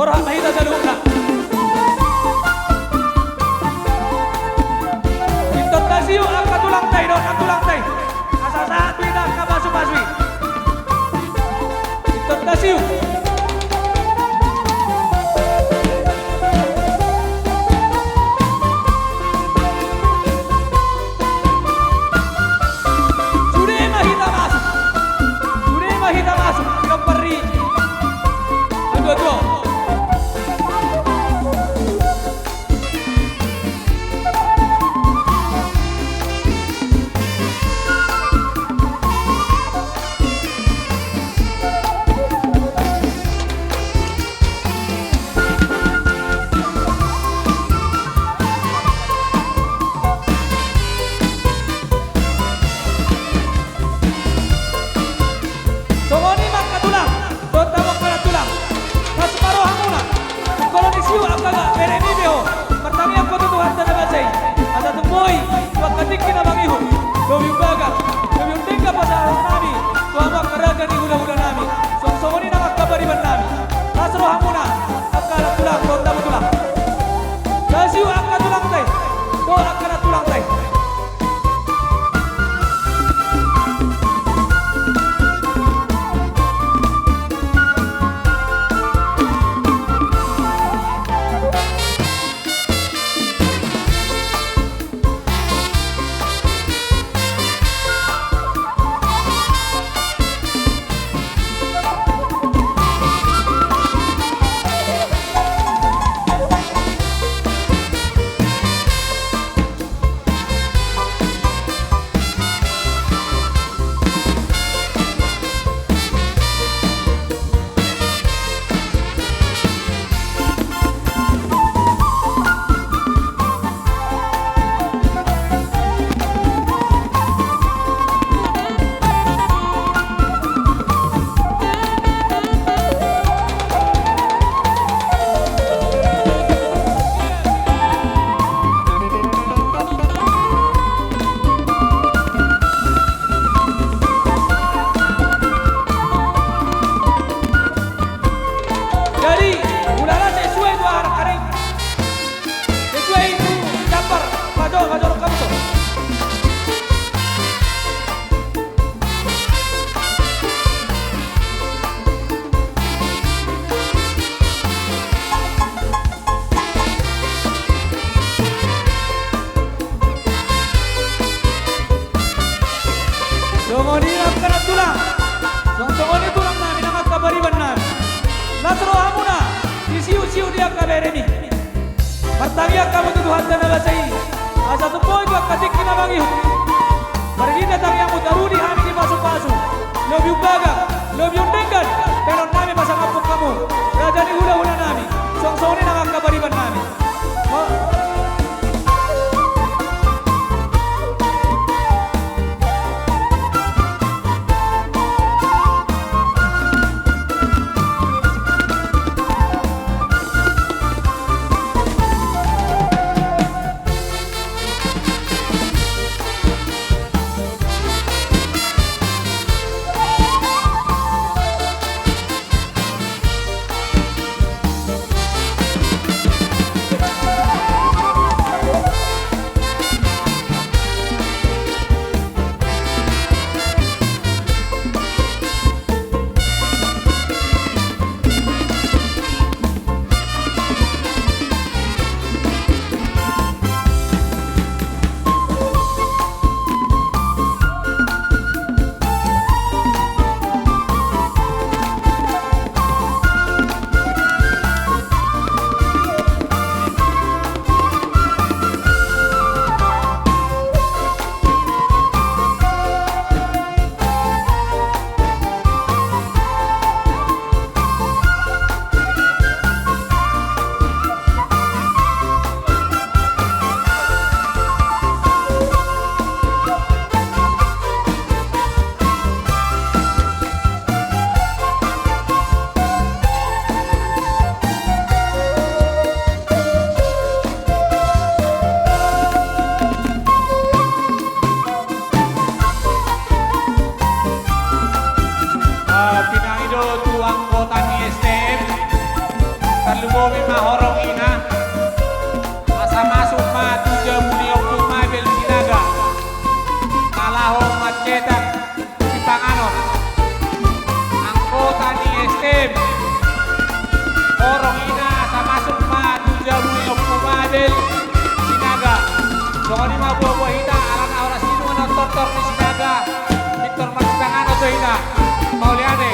Borha mahita sa luna. Intot na siyo ang katulang tay, no? Katulang tay. Kasasahat mo na kabaso-baswi. Intot na siyo. Kita masuk ke peri. Dua-dua. Martangya kamu tuduhan na nabasay. Asa tupoy ko katik kinabangyo. Marinita tangyang mudaruni kami di paso-paso. Love you baga, love you tinggal. Pero namin masangapot kamu. Raja ni hula-hula namin. Song-song ni nakakabariban namin. Songo ni mabuah-buah hina alana ora sinu ana tortor di sinaga. Victor Max tangan atau hina. Mauliane.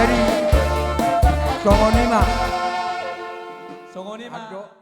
Jadi Songonima Songo ni ma. Adjo